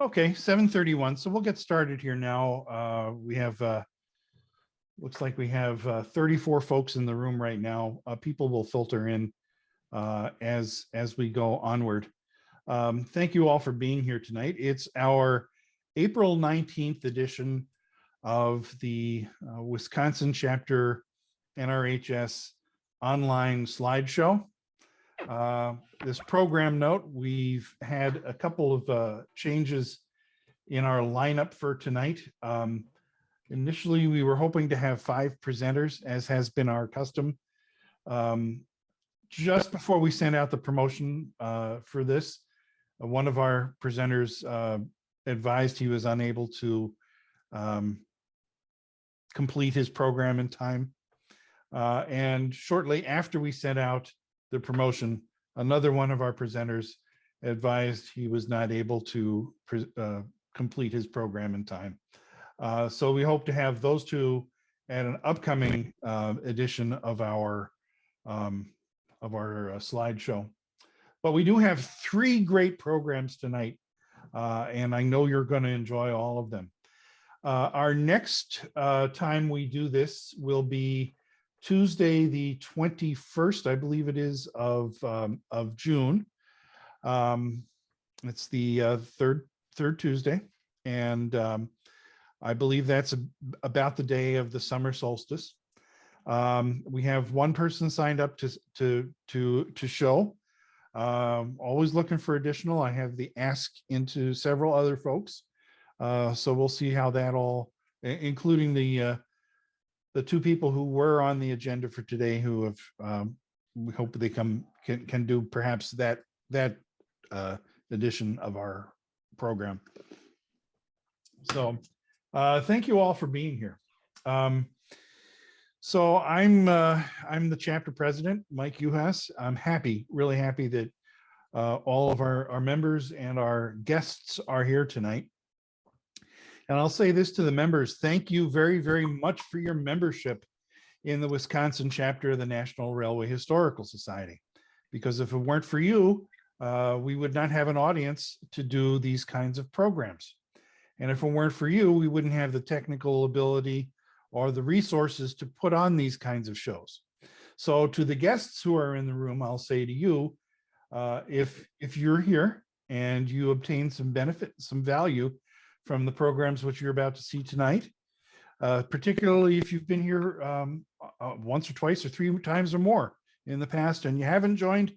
Okay, 7:31. So we'll get started here now. We have, looks like we have 34 folks in the room right now. People will filter in as we go onward. Thank you all for being here tonight. It's our April 19th edition of the Wisconsin Chapter NRHS online slideshow. This program note, we've had a couple of changes in our lineup for tonight. Initially, we were hoping to have 5 presenters, as has been our custom. Just before we sent out the promotion for this, one of our presenters advised he was unable to complete his program in time. And shortly after we sent out the promotion, another one of our presenters advised he was not able to complete his program in time. So we hope to have those two at an upcoming edition of our slideshow. But we do have 3 great programs tonight, and I know you're going to enjoy all of them. Our next time we do this will be Tuesday, the 21st, I believe it is, of June. It's the third Tuesday, and I believe that's about the day of the summer solstice. We have 1 person signed up to show. Always looking for additional. I have the ask into several other folks, so we'll see how that all, including the 2 people who were on the agenda for today, who have we hope they can do perhaps that edition of our program. So thank you all for being here. So I'm the chapter president, Mike Uhas. I'm happy, really happy that all of our members and our guests are here tonight. And I'll say this to the members: thank you very, very much for your membership in the Wisconsin chapter of the National Railway Historical Society. Because if it weren't for you, we would not have an audience to do these kinds of programs. And if it weren't for you, we wouldn't have the technical ability or the resources to put on these kinds of shows. So to the guests who are in the room, I'll say to you, if you're here and you obtain some benefit, some value from the programs which you're about to see tonight, particularly if you've been here once or twice or 3 times or more in the past and you haven't joined,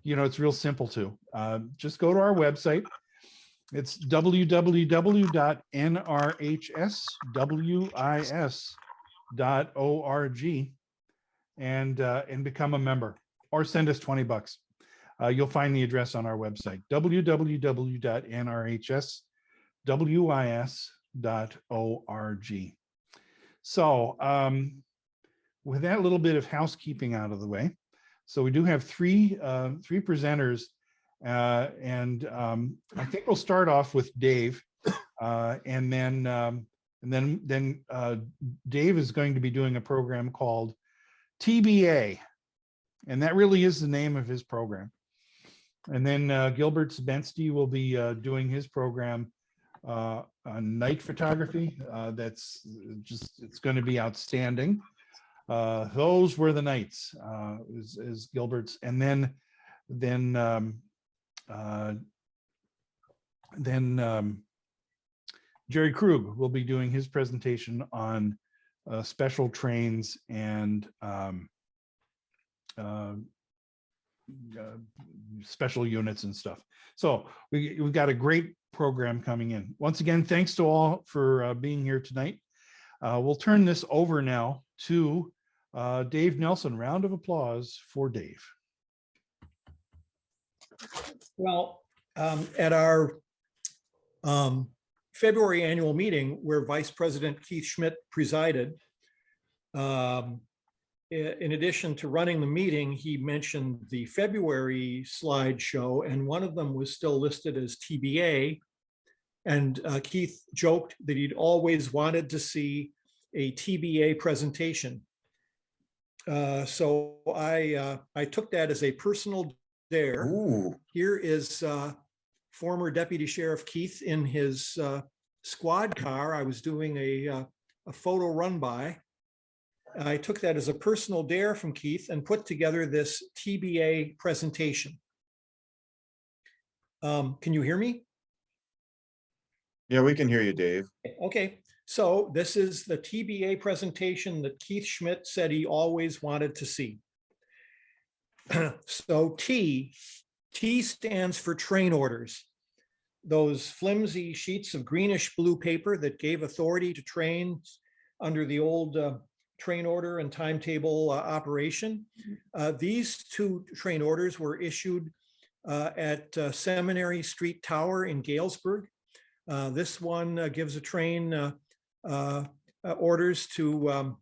you know, it's real simple to just go to our website. It's www.nrhswis.org and become a member, or send us $20. You'll find the address on our website, www.nrhswis.org. So with that little bit of housekeeping out of the way, so we do have three presenters, and I think we'll start off with Dave, and then Dave is going to be doing a program called TBA, and that really is the name of his program. And then Gilbert Sabensky will be doing his program on night photography. That's just, it's going to be outstanding. Those were the nights, is Gilbert's. And then Jerry Krug will be doing his presentation on special trains and special units and stuff. So we've got a great program coming in. Once again, thanks to all for being here tonight. We'll turn this over now to Dave Nelson. Round of applause for Dave. Well, at our February annual meeting, where Vice President Keith Schmidt presided, in addition to running the meeting, he mentioned the February slideshow, and one of them was still listed as TBA. And Keith joked that he'd always wanted to see a TBA presentation. So I took that as a personal dare. Ooh. Here is former Deputy Sheriff Keith in his squad car. I was doing a photo run by. I took that as a personal dare from Keith and put together this TBA presentation. Can you hear me? Yeah, we can hear you, Dave. Okay, so this is the TBA presentation that Keith Schmidt said he always wanted to see. So T stands for train orders. Those flimsy sheets of greenish blue paper that gave authority to trains under the old train order and timetable operation. These two train orders were issued at Seminary Street Tower in Galesburg. This one gives a train orders to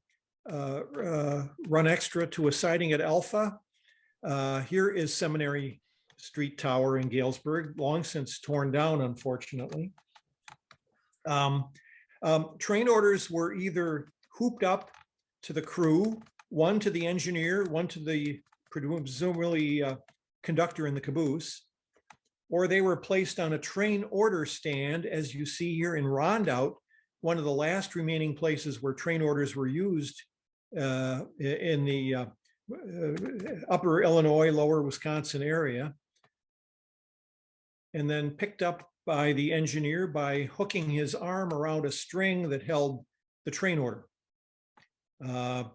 run extra to a siding at Alpha. Here is Seminary Street Tower in Galesburg, long since torn down, unfortunately. Train orders were either hooped up to the crew, one to the engineer, one to the presumably conductor in the caboose, or they were placed on a train order stand, as you see here in Rondout, one of the last remaining places where train orders were used in the upper Illinois, lower Wisconsin area, and then picked up by the engineer by hooking his arm around a string that held the train order. Back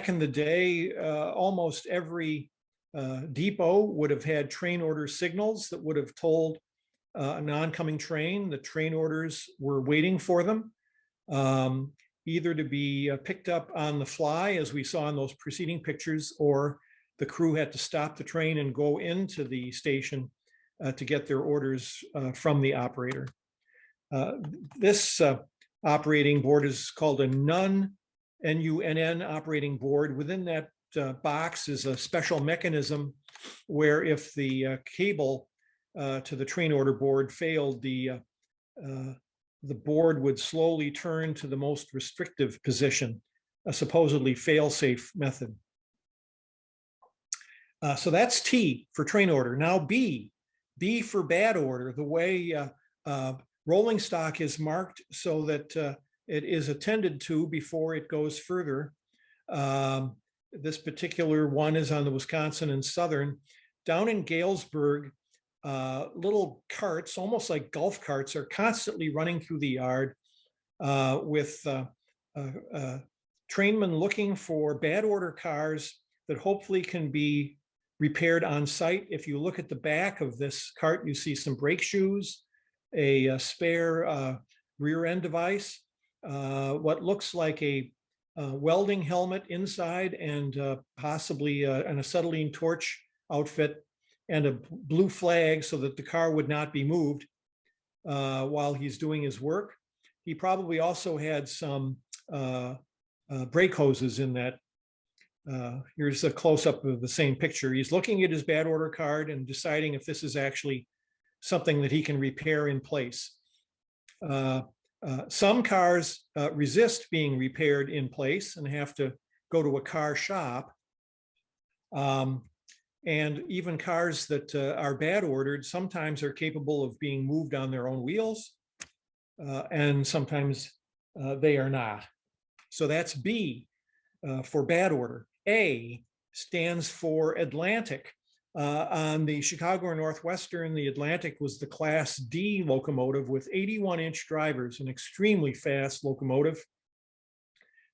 in the day, almost every depot would have had train order signals that would have told an oncoming train the train orders were waiting for them, either to be picked up on the fly, as we saw in those preceding pictures, or the crew had to stop the train and go into the station to get their orders from the operator. This operating board is called a NUNN, N-U-N-N operating board. Within that box is a special mechanism where if the cable to the train order board failed, the board would slowly turn to the most restrictive position, a supposedly fail-safe method. So that's T for train order. Now B for bad order. The way rolling stock is marked so that it is attended to before it goes further. This particular one is on the Wisconsin and Southern. Down in Galesburg, little carts, almost like golf carts, are constantly running through the yard with trainmen looking for bad order cars that hopefully can be repaired on site. If you look at the back of this cart, you see some brake shoes, a spare rear end device, what looks like a welding helmet inside, and possibly an acetylene torch outfit, and a blue flag so that the car would not be moved while he's doing his work. He probably also had some brake hoses in that. Here's a close-up of the same picture. He's looking at his bad order card and deciding if this is actually something that he can repair in place. Some cars resist being repaired in place and have to go to a car shop. And even cars that are bad ordered sometimes are capable of being moved on their own wheels, and sometimes they are not. So that's B for bad order. A stands for Atlantic. On the Chicago Northwestern, the Atlantic was the Class D locomotive with 81-inch drivers, an extremely fast locomotive.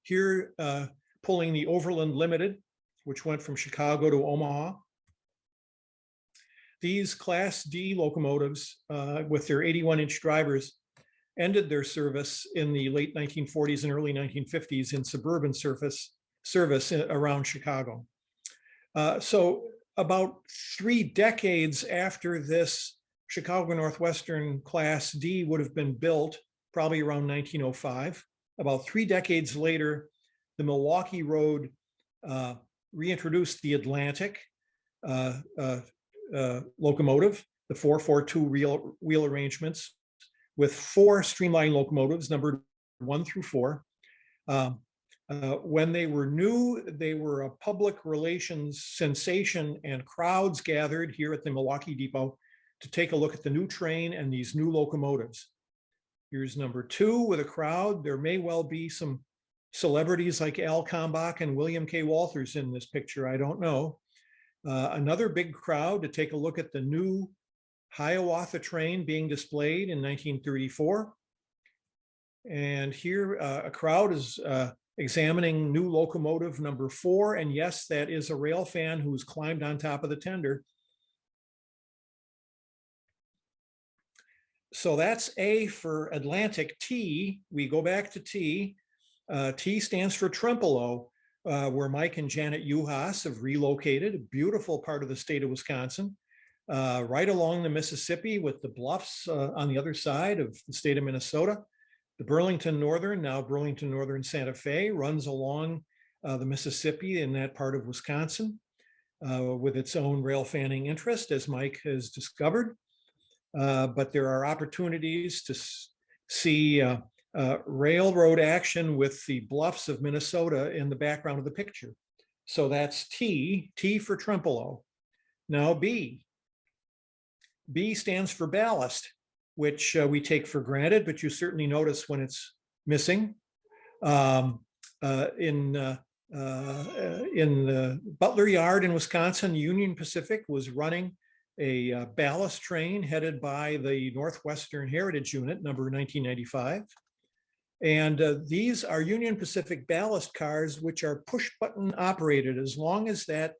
Here, pulling the Overland Limited, which went from Chicago to Omaha. These Class D locomotives, with their 81-inch drivers, ended their service in the late 1940s and early 1950s in suburban service around Chicago. So about 3 decades after this Chicago Northwestern Class D would have been built, probably around 1905, about 3 decades later, the Milwaukee Road reintroduced the Atlantic locomotive, the 442 wheel arrangements, with 4 streamlined locomotives numbered 1 through 4. When they were new, they were a public relations sensation, and crowds gathered here at the Milwaukee Depot to take a look at the new train and these new locomotives. Here's number 2 with a crowd. There may well be some celebrities like Al Kalmbach and William K. Walters in this picture. I don't know. Another big crowd to take a look at the new Hiawatha train being displayed in 1934. And here a crowd is examining new locomotive number 4. And yes, that is a rail fan who's climbed on top of the tender. So that's A for Atlantic. T, we go back to T. T stands for Trempealeau, where Mike and Janet Uhas have relocated, a beautiful part of the state of Wisconsin, right along the Mississippi with the bluffs on the other side of the state of Minnesota. The Burlington Northern, now Burlington Northern Santa Fe, runs along the Mississippi in that part of Wisconsin with its own rail fanning interest, as Mike has discovered. But there are opportunities to see railroad action with the bluffs of Minnesota in the background of the picture. So that's T, T for Trempealeau. Now B. B stands for ballast, which we take for granted, but you certainly notice when it's missing. In the Butler Yard in Wisconsin, Union Pacific was running a ballast train headed by the Northwestern Heritage Unit, number 1995. And these are Union Pacific ballast cars, which are push button operated. As long as that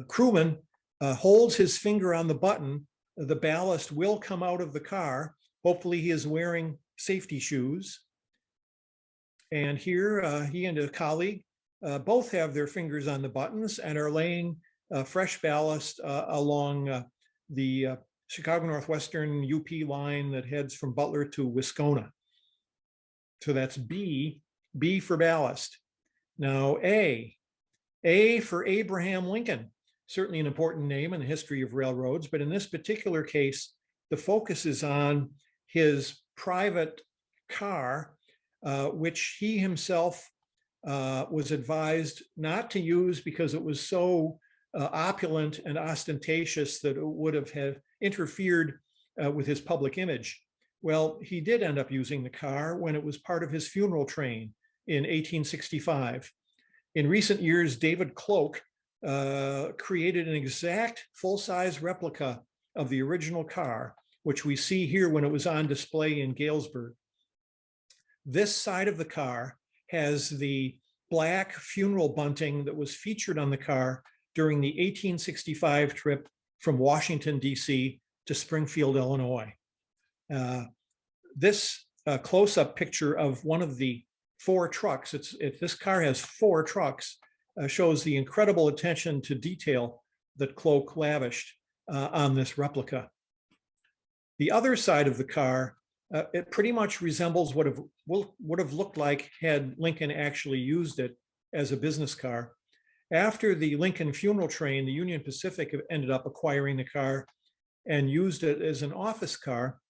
crewman holds his finger on the button, the ballast will come out of the car. Hopefully he is wearing safety shoes. And here he and a colleague both have their fingers on the buttons and are laying fresh ballast along the Chicago Northwestern UP line that heads from Butler to Wisconsin. So that's B, B for ballast. Now A for Abraham Lincoln, certainly an important name in the history of railroads, but in this particular case, the focus is on his private car, which he himself was advised not to use because it was so opulent and ostentatious that it would have interfered with his public image. Well, he did end up using the car when it was part of his funeral train in 1865. In recent years, David Cloak created an exact full-size replica of the original car, which we see here when it was on display in Galesburg. This side of the car has the black funeral bunting that was featured on the car during the 1865 trip from Washington, D.C. to Springfield, Illinois. This close-up picture of one of the 4 trucks, this car has 4 trucks, shows the incredible attention to detail that Cloak lavished on this replica. The other side of the car, it pretty much resembles what would have looked like had Lincoln actually used it as a business car. After the Lincoln funeral train, the Union Pacific ended up acquiring the car and used it as an office car.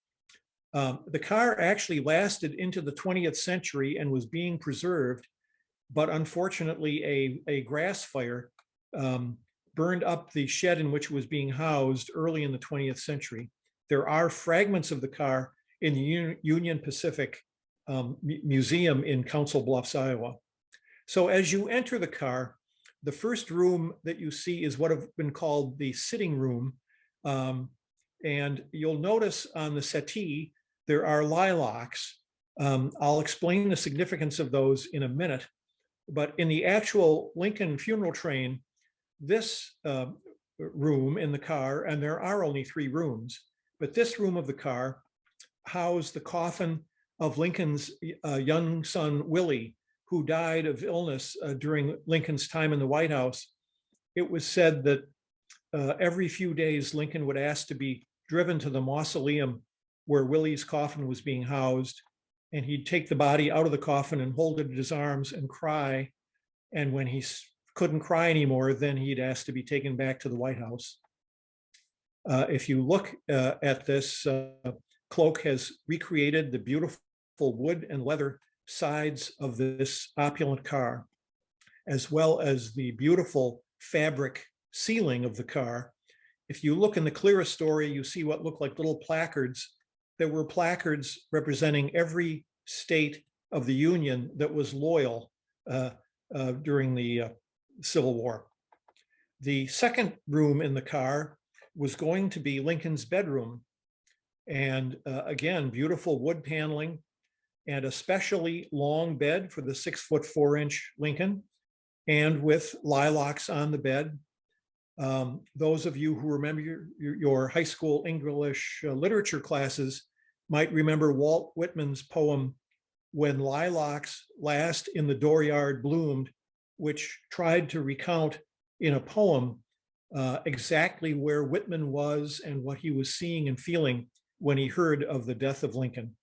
The car actually lasted into the 20th century and was being preserved, but unfortunately a grass fire burned up the shed in which it was being housed early in the 20th century. There are fragments of the car in the Union Pacific Museum in Council Bluffs, Iowa. So as you enter the car, the first room that you see is what have been called the sitting room. And you'll notice on the settee, there are lilacs. I'll explain the significance of those in a minute. But in the actual Lincoln funeral train, this room in the car, and there are only 3 rooms, but this room of the car housed the coffin of Lincoln's young son, Willie, who died of illness during Lincoln's time in the White House. It was said that every few days, Lincoln would ask to be driven to the mausoleum where Willie's coffin was being housed, and he'd take the body out of the coffin and hold it in his arms and cry. And when he couldn't cry anymore, then he'd ask to be taken back to the White House. If you look at this, Cloak has recreated the beautiful wood and leather sides of this opulent car, as well as the beautiful fabric ceiling of the car. If you look in the clearest story, you see what look like little placards. There were placards representing every state of the Union that was loyal during the Civil War. The second room in the car was going to be Lincoln's bedroom. And again, beautiful wood paneling and especially long bed for the 6'4" Lincoln, and with lilacs on the bed. Those of you who remember your high school English literature classes might remember Walt Whitman's poem, When Lilacs Last in the Dooryard Bloomed, which tried to recount in a poem exactly where Whitman was and what he was seeing and feeling when he heard of the death of Lincoln.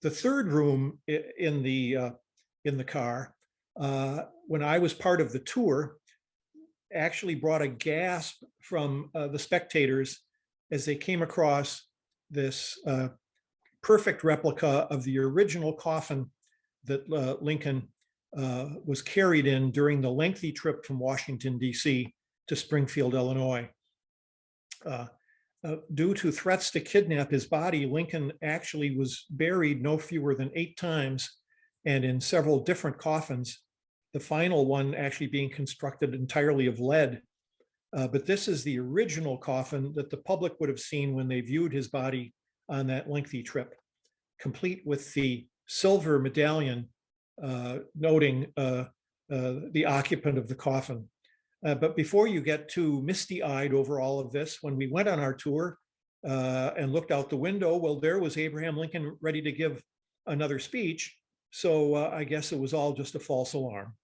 The third room in the car, when I was part of the tour, actually brought a gasp from the spectators as they came across this perfect replica of the original coffin that Lincoln was carried in during the lengthy trip from Washington, D.C. to Springfield, Illinois. Due to threats to kidnap his body, Lincoln actually was buried no fewer than 8 times and in several different coffins, the final one actually being constructed entirely of lead. But this is the original coffin that the public would have seen when they viewed his body on that lengthy trip, complete with the silver medallion noting the occupant of the coffin. But before you get too misty-eyed over all of this, when we went on our tour and looked out the window, well, there was Abraham Lincoln ready to give another speech. So I guess it was all just a false alarm.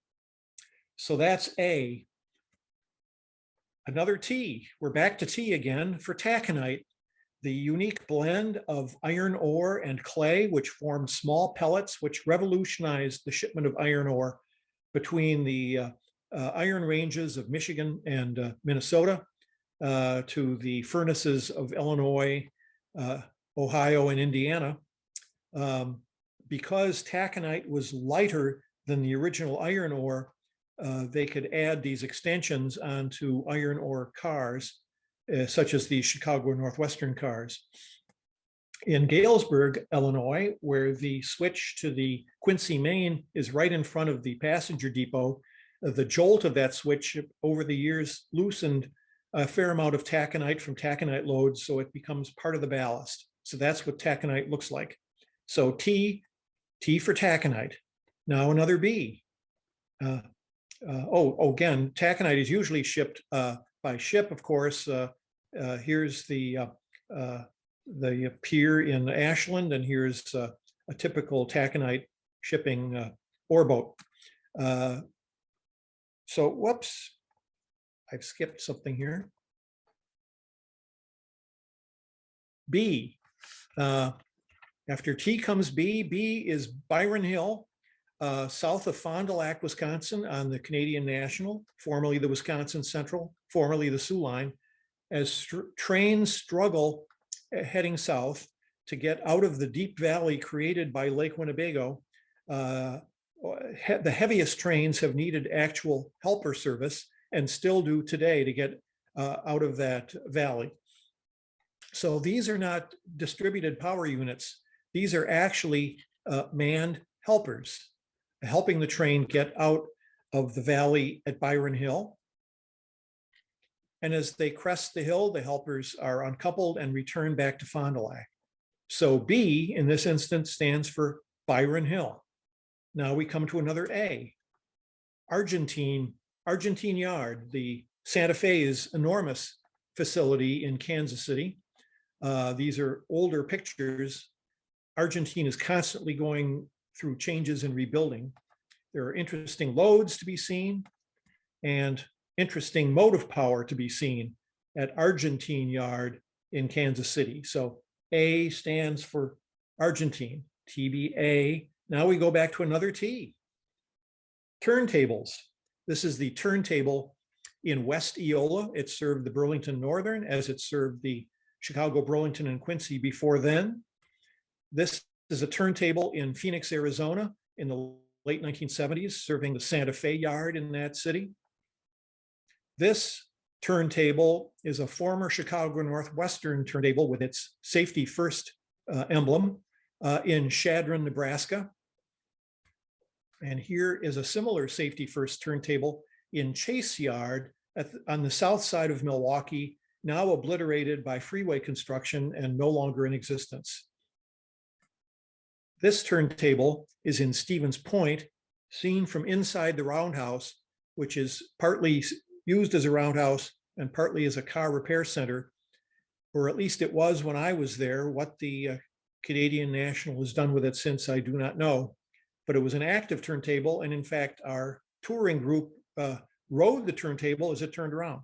So that's A. Another T. We're back to T again for taconite, the unique blend of iron ore and clay, which formed small pellets, which revolutionized the shipment of iron ore between the iron ranges of Michigan and Minnesota to the furnaces of Illinois, Ohio, and Indiana. Because taconite was lighter than the original iron ore, they could add these extensions onto iron ore cars, such as the Chicago Northwestern cars. In Galesburg, Illinois, where the switch to the Quincy main is right in front of the passenger depot, the jolt of that switch over the years loosened a fair amount of taconite from taconite loads, so it becomes part of the ballast. So that's what taconite looks like. So T for taconite. Now another B. Again, taconite is usually shipped by ship, of course. Here's the pier in Ashland, and here's a typical taconite shipping ore boat. So, whoops, I've skipped something here. B. After T comes B. B is Byron Hill, south of Fond du Lac, Wisconsin, on the Canadian National, formerly the Wisconsin Central, formerly the Sioux Line, as trains struggle heading south to get out of the deep valley created by Lake Winnebago. The heaviest trains have needed actual helper service and still do today to get out of that valley. So these are not distributed power units. These are actually manned helpers, helping the train get out of the valley at Byron Hill. And as they crest the hill, the helpers are uncoupled and return back to Fond du Lac. So B in this instance stands for Byron Hill. Now we come to another A. Argentine Yard, the Santa Fe's enormous facility in Kansas City. These are older pictures. Argentine is constantly going through changes and rebuilding. There are interesting loads to be seen and interesting motive power to be seen at Argentine Yard in Kansas City. So A stands for Argentine, TBA. Now we go back to another T. Turntables. This is the turntable in West Eola. It served the Burlington Northern as it served the Chicago, Burlington, and Quincy before then. This is a turntable in Phoenix, Arizona in the late 1970s, serving the Santa Fe yard in that city. This turntable is a former Chicago Northwestern turntable with its safety first emblem in Chadron, Nebraska. And here is a similar safety first turntable in Chase Yard on the south side of Milwaukee, now obliterated by freeway construction and no longer in existence. This turntable is in Stevens Point, seen from inside the roundhouse, which is partly used as a roundhouse and partly as a car repair center, or at least it was when I was there. What the Canadian National has done with it since, I do not know, but it was an active turntable. And in fact, our touring group rode the turntable as it turned around.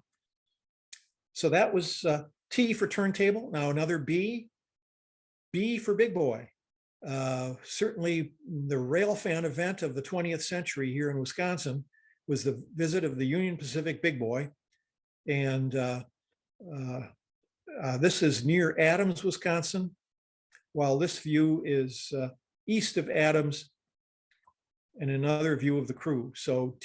So that was T for turntable. Now another B for big boy. Certainly the railfan event of the 20th century here in Wisconsin was the visit of the Union Pacific Big Boy. And this is near Adams, Wisconsin, while this view is east of Adams and another view of the crew. So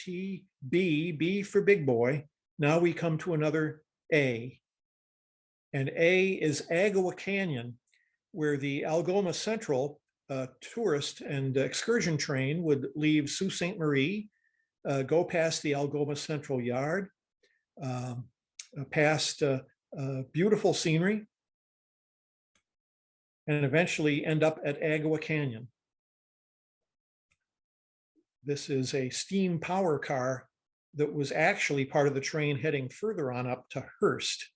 B for big boy. Now we come to another A. And A is Agawa Canyon, where the Algoma Central tourist and excursion train would leave Sault Ste. Marie, go past the Algoma Central Yard, past beautiful scenery, and eventually end up at Agawa Canyon. This is a steam power car that was actually part of the train heading further on up to Hearst.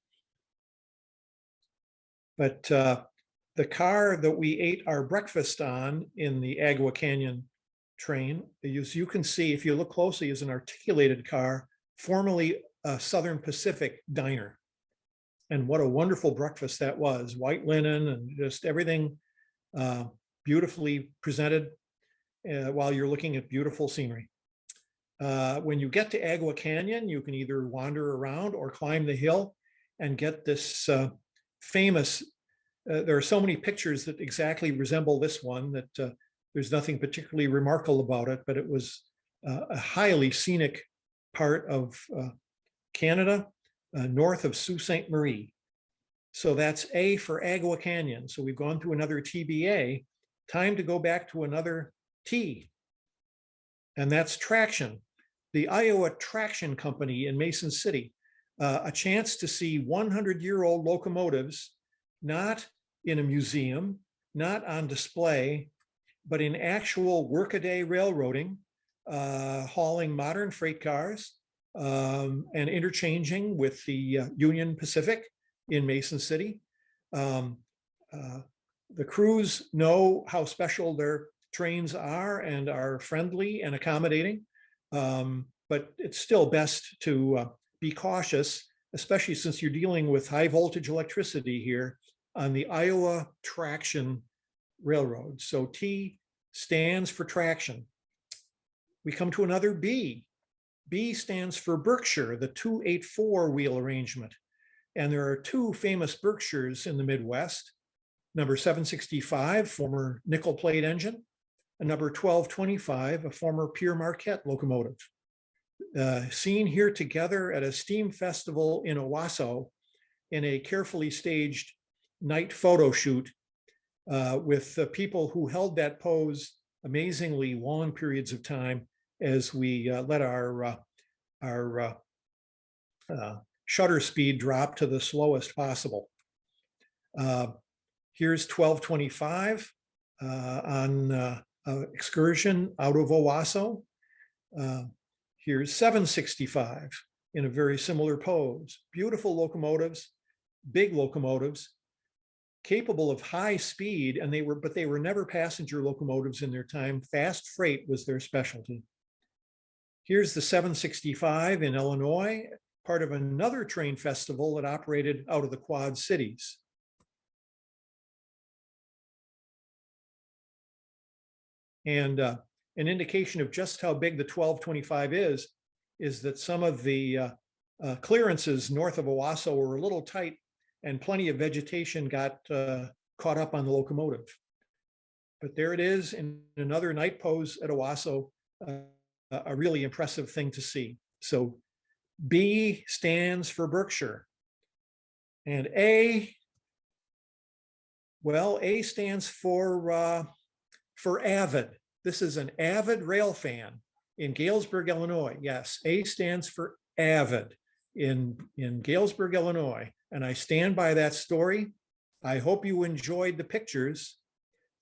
But the car that we ate our breakfast on in the Agawa Canyon train, as you can see, if you look closely, is an articulated car, formerly a Southern Pacific diner. And what a wonderful breakfast that was. White linen and just everything beautifully presented while you're looking at beautiful scenery. When you get to Agawa Canyon, you can either wander around or climb the hill and get this famous, there are so many pictures that exactly resemble this one that there's nothing particularly remarkable about it, but it was a highly scenic part of Canada, north of Sault Ste. Marie. So that's A for Agawa Canyon. So we've gone through another TBA. Time to go back to another T, and that's traction. The Iowa Traction Company in Mason City, a chance to see 100-year-old locomotives, not in a museum, not on display, but in actual workaday railroading, hauling modern freight cars and interchanging with the Union Pacific in Mason City. The crews know how special their trains are and are friendly and accommodating, but it's still best to be cautious, especially since you're dealing with high voltage electricity here on the Iowa Traction Railroad. So T stands for traction. We come to another B. B stands for Berkshire, the 284 wheel arrangement. And there are two famous Berkshires in the Midwest, number 765, former nickel plate engine, and number 1225, a former Pierre Marquette locomotive. Seen here together at a steam festival in Owasso in a carefully staged night photo shoot with people who held that pose amazingly long periods of time as we let our shutter speed drop to the slowest possible. Here's 1225 on excursion out of Owasso. Here's 765 in a very similar pose. Beautiful locomotives, big locomotives, capable of high speed, and but they were never passenger locomotives in their time. Fast freight was their specialty. Here's the 765 in Illinois, part of another train festival that operated out of the Quad Cities. And an indication of just how big the 1225 is that some of the clearances north of Owasso were a little tight and plenty of vegetation got caught up on the locomotive. But there it is in another night pose at Owasso, a really impressive thing to see. So B stands for Berkshire. And A, well, A stands for avid. This is an avid rail fan in Galesburg, Illinois. Yes, A stands for avid in Galesburg, Illinois. And I stand by that story. I hope you enjoyed the pictures.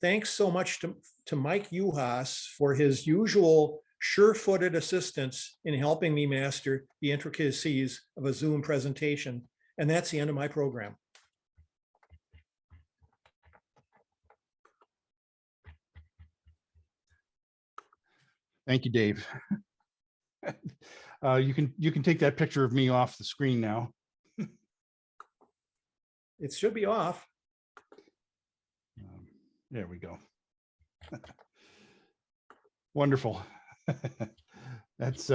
Thanks so much to Mike Uhas for his usual sure-footed assistance in helping me master the intricacies of a Zoom presentation. And that's the end of my program. Thank you, Dave. You can take that picture of me off the screen now. It should be off. There we go. Wonderful. That's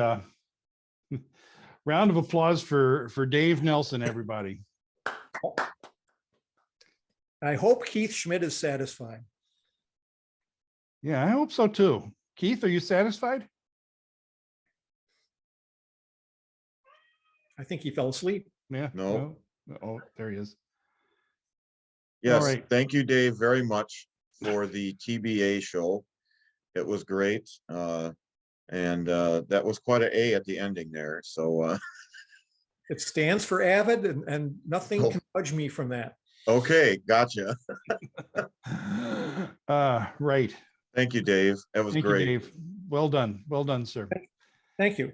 round of applause for Dave Nelson, everybody. I hope Keith Schmidt is satisfied. Yeah, I hope so too. Keith, are you satisfied? I think he fell asleep. Yeah. No. Oh, there he is. Yes, right. thank you, Dave, very much for the TBA show. It was great. And that was quite an A at the ending there. So It stands for avid, and nothing Oh. can budge me from that. okay, gotcha. Right. Thank you, Dave. That was Thank you, great. Dave. Well done. Well done, sir. Thank you.